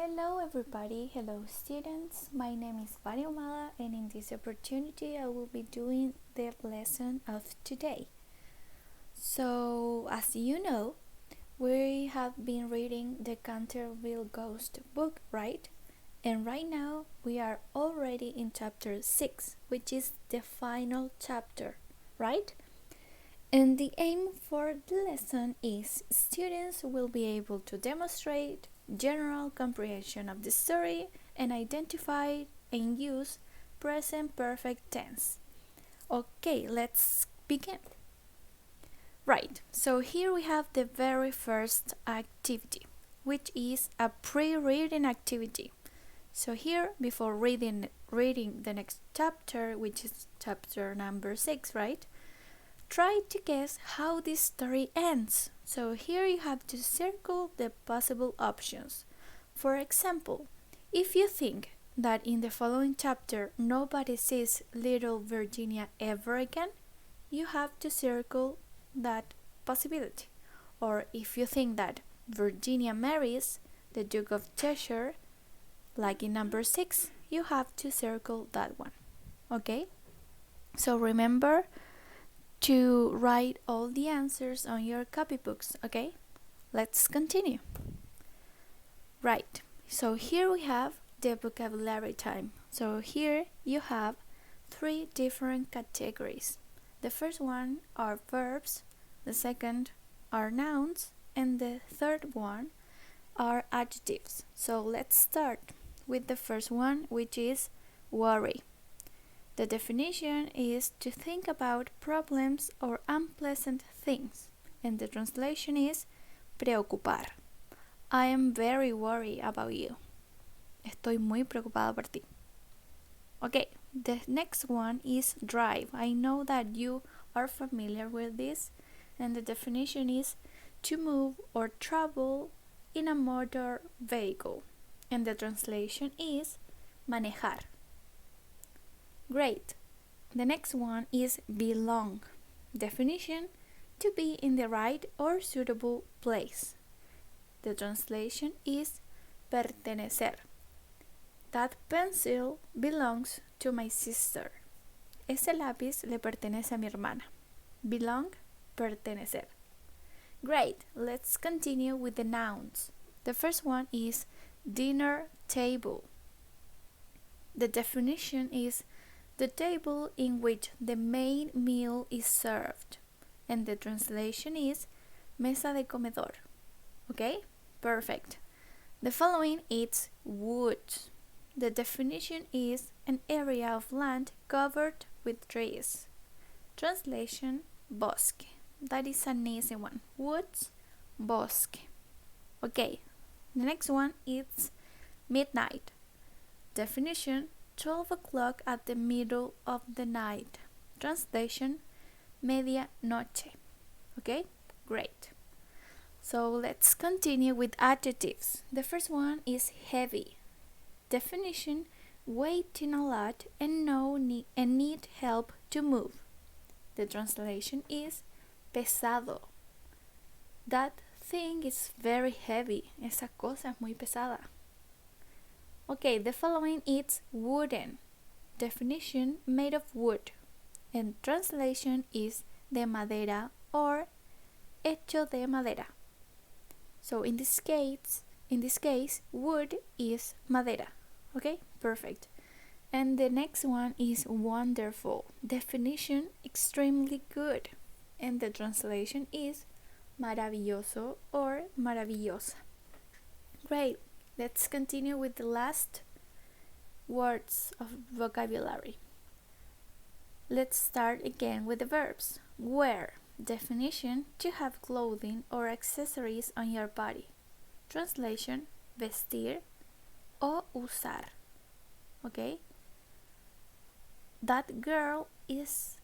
Hello everybody, hello students, my name is Vania Ahumada and in this opportunity I will be doing the lesson of today. So as you know, we have been reading the Canterville Ghost book, right? And right now we are already in chapter 6, which is the final chapter, right? And the aim for the lesson is students will be able to demonstrate general comprehension of the story and identify and use present perfect tense. Okay, let's begin. Right, so here we have the very first activity, which is a pre-reading activity. So here, before reading the next chapter, which is chapter number 6, right? Try to guess how this story ends. So here you have to circle the possible options. For example, if you think that in the following chapter nobody sees little Virginia ever again, you have to circle that possibility. Or if you think that Virginia marries the Duke of Cheshire, like in number 6, you have to circle that one. Okay? So remember to write all the answers on your copybooks, okay? Let's continue. Right, so here we have the vocabulary time. So here you have 3 different categories. The first one are verbs, the second are nouns, and the third one are adjectives. So let's start with the first one, which is worry. The definition is to think about problems or unpleasant things, and the translation is preocupar. I am very worried about you. Estoy muy preocupada por ti. Okay, the next one is drive. I know that you are familiar with this, and the definition is to move or travel in a motor vehicle, and the translation is manejar. Great. The next one is belong. Definition: to be in the right or suitable place. The translation is pertenecer. That pencil belongs to my sister. Ese lápiz le pertenece a mi hermana. Belong, pertenecer. Great. Let's continue with the nouns. The first one is dinner table. The definition is the table in which the main meal is served, and the translation is mesa de comedor. Okay? Perfect. The following is wood. The definition is an area of land covered with trees. Translation: bosque. That is an easy one. Woods, bosque. Okay. The next one is midnight. Definition: 12 o'clock at the middle of the night. Translation: media noche. Okay? Great. So let's continue with adjectives. The first one is heavy. Definition: weighing a lot and need help to move. The translation is pesado. That thing is very heavy. Esa cosa es muy pesada. Okay, the following is wooden. Definition: made of wood. And translation is de madera or hecho de madera. So in this case, wood is madera. Okay, perfect. And the next one is wonderful. Definition: extremely good. And the translation is maravilloso or maravillosa. Great. Let's continue with the last words of vocabulary. Let's start again with the verbs. Wear. Definition: to have clothing or accessories on your body. Translation: vestir o usar. Okay? That girl is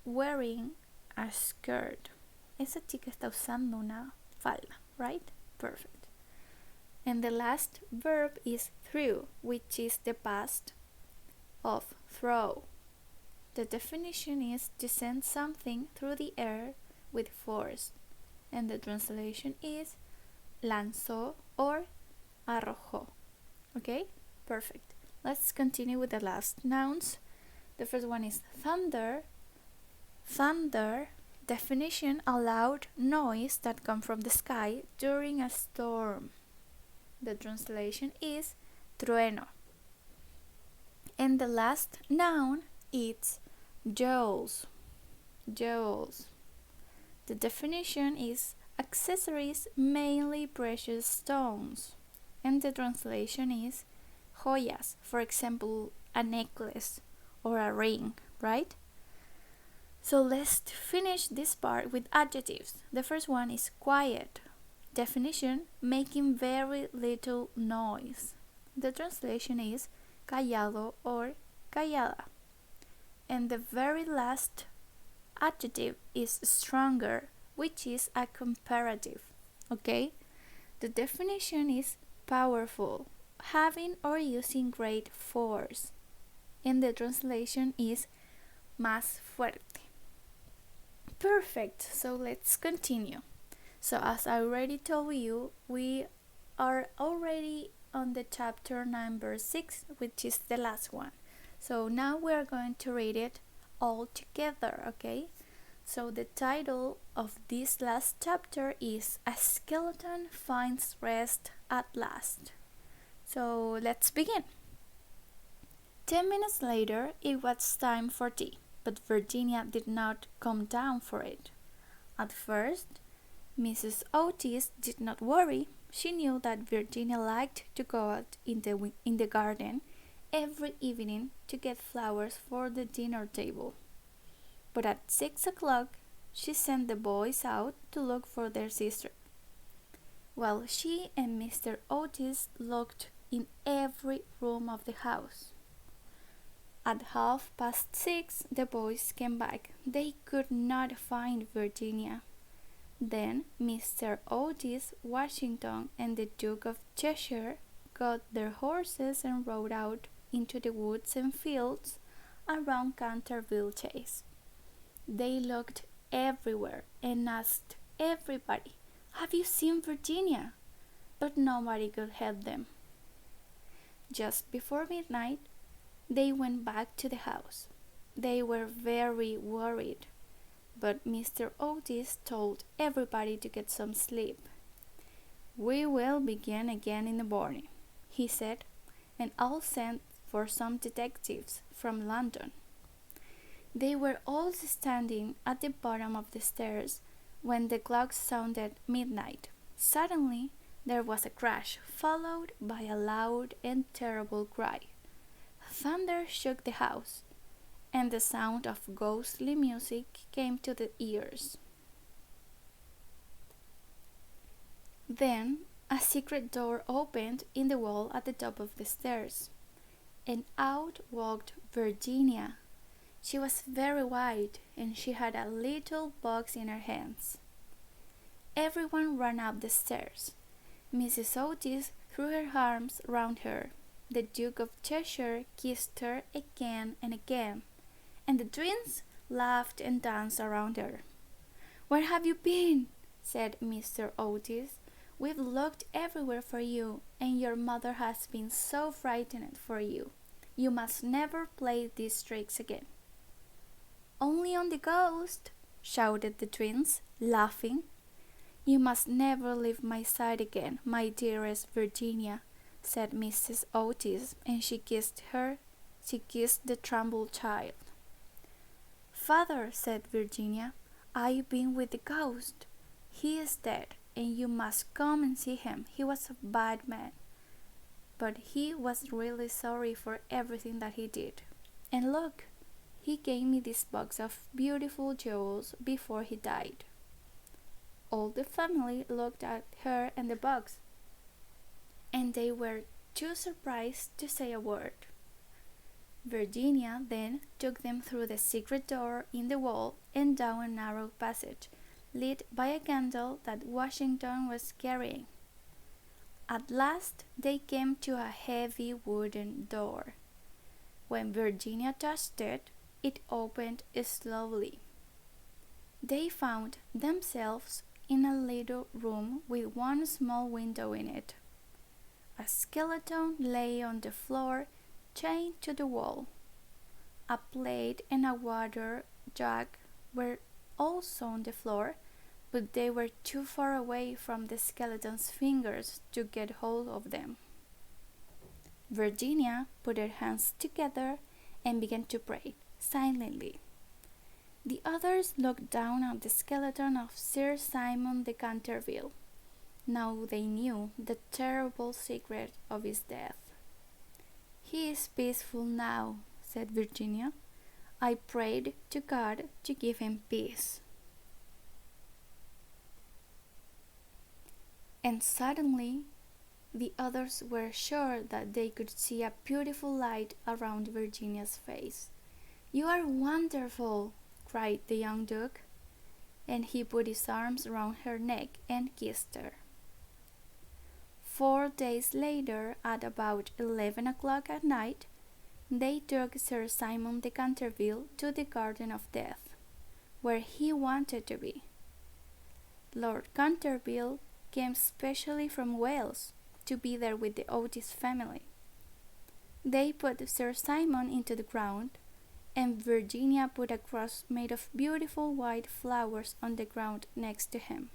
wearing a skirt. Esa chica está usando una falda, right? Perfect. And the last verb is throw, which is the past of throw. The definition is to send something through the air with force, and the translation is lanzó or arrojó. Okay? Perfect. Let's continue with the last nouns. The first one is thunder. Thunder, definition: a loud noise that comes from the sky during a storm. The translation is trueno. And the last noun is jewels. Jewels. The definition is accessories, mainly precious stones. And the translation is joyas, for example, a necklace or a ring, right? So let's finish this part with adjectives. The first one is quiet. Definition: making very little noise. The translation is callado or callada. And the very last adjective is stronger, which is a comparative. Okay? The definition is powerful, having or using great force. And the translation is más fuerte. Perfect. So let's continue. So as I already told you, we are already on the chapter number 6, which is the last one. So now we are going to read it all together, okay? So the title of this last chapter is A Skeleton Finds Rest at Last. So let's begin. 10 minutes later, it was time for tea, but Virginia did not come down for it. At first, Mrs. Otis did not worry. She knew that Virginia liked to go out in the garden every evening to get flowers for the dinner table. But at 6 o'clock, she sent the boys out to look for their sister, while she and Mr. Otis looked in every room of the house. At 6:30, the boys came back. They could not find Virginia. Then Mr. Otis, Washington, and the Duke of Cheshire got their horses and rode out into the woods and fields around Canterville Chase. They looked everywhere and asked everybody, "Have you seen Virginia?" But nobody could help them. Just before midnight, they went back to the house. They were very worried, but Mr. Otis told everybody to get some sleep. "We will begin again in the morning," he said, "and I'll send for some detectives from London." They were all standing at the bottom of the stairs when the clock sounded midnight. Suddenly, there was a crash, followed by a loud and terrible cry. Thunder shook the house, and the sound of ghostly music came to the ears. Then a secret door opened in the wall at the top of the stairs, and out walked Virginia. She was very white, and she had a little box in her hands. Everyone ran up the stairs. Mrs. Otis threw her arms round her. The Duke of Cheshire kissed her again and again, and the twins laughed and danced around her. "Where have you been?" said Mr. Otis. "We've looked everywhere for you, and your mother has been so frightened for you. You must never play these tricks again." "Only on the ghost," shouted the twins, laughing. "You must never leave my side again, my dearest Virginia," said Mrs. Otis, and she kissed the trembling child. "Father," said Virginia, "I've been with the ghost. He is dead, and you must come and see him. He was a bad man, but he was really sorry for everything that he did. And look, he gave me this box of beautiful jewels before he died." All the family looked at her and the box, and they were too surprised to say a word. Virginia then took them through the secret door in the wall and down a narrow passage, lit by a candle that Washington was carrying. At last they came to a heavy wooden door. When Virginia touched it, it opened slowly. They found themselves in a little room with one small window in it. a skeleton lay on the floor, chained to the wall. A plate and a water jug were also on the floor, but they were too far away from the skeleton's fingers to get hold of them. Virginia put her hands together and began to pray silently. The others looked down at the skeleton of Sir Simon de Canterville. Now they knew the terrible secret of his death. "He is peaceful now," said Virginia. "I prayed to God to give him peace." And suddenly, the others were sure that they could see a beautiful light around Virginia's face. "You are wonderful!" cried the young Duke, and he put his arms around her neck and kissed her. 4 days later, at about 11 o'clock at night, they took Sir Simon de Canterville to the Garden of Death, where he wanted to be. Lord Canterville came specially from Wales to be there with the Otis family. They put Sir Simon into the ground, and Virginia put a cross made of beautiful white flowers on the ground next to him.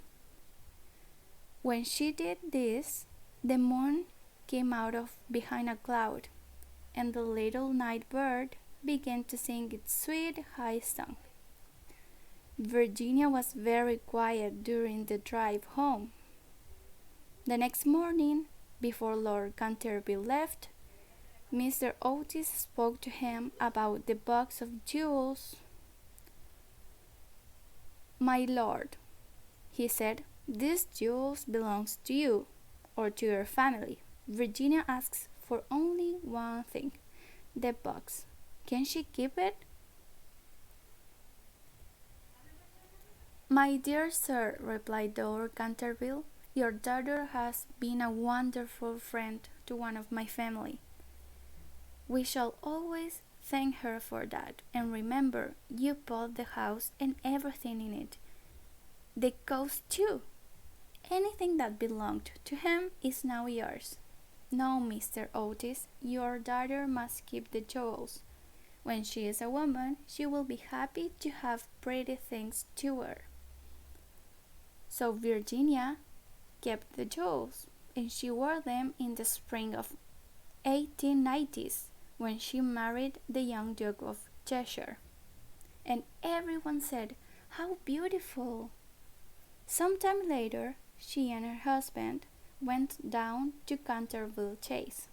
When she did this, the moon came out of behind a cloud, and the little night bird began to sing its sweet high song. Virginia was very quiet during the drive home. The next morning, before Lord Canterville left, Mr. Otis spoke to him about the box of jewels. "My lord," he said, "these jewels belong to you, or to your family. Virginia asks for only one thing, the box. Can she keep it?" "My dear sir," replied Lord Canterville, "your daughter has been a wonderful friend to one of my family. We shall always thank her for that, and remember, you bought the house and everything in it. The ghost too. Anything that belonged to him is now yours. No, Mr. Otis, your daughter must keep the jewels. When she is a woman, she will be happy to have pretty things to wear." So Virginia kept the jewels, and she wore them in the spring of 1890s, when she married the young Duke of Cheshire. And everyone said, "How beautiful!" Some time later, she and her husband went down to Canterville Chase.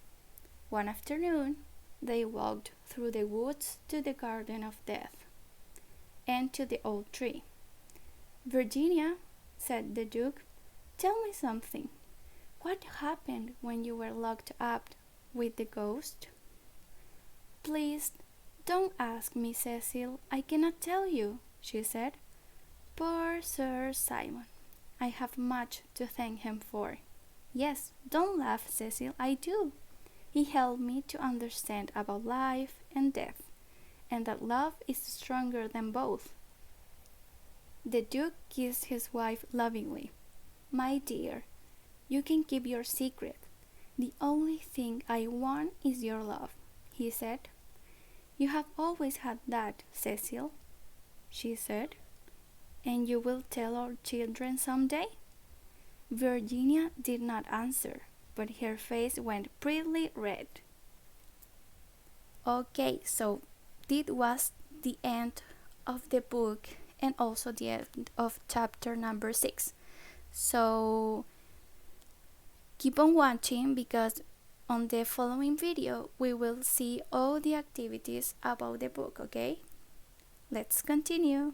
One afternoon, they walked through the woods to the Garden of Death and to the old tree. "Virginia," said the Duke, "tell me something. What happened when you were locked up with the ghost?" "Please, don't ask me, Cecil. I cannot tell you," she said. "Poor Sir Simon. I have much to thank him for. Yes, don't laugh, Cecil, I do. He helped me to understand about life and death, and that love is stronger than both." The Duke kissed his wife lovingly. "My dear, you can keep your secret. The only thing I want is your love," he said. "You have always had that, Cecil," she said. "And you will tell our children some day?" Virginia did not answer, but her face went pretty red. Okay, so this was the end of the book and also the end of chapter number 6. So keep on watching, because on the following video we will see all the activities about the book, okay? Let's continue.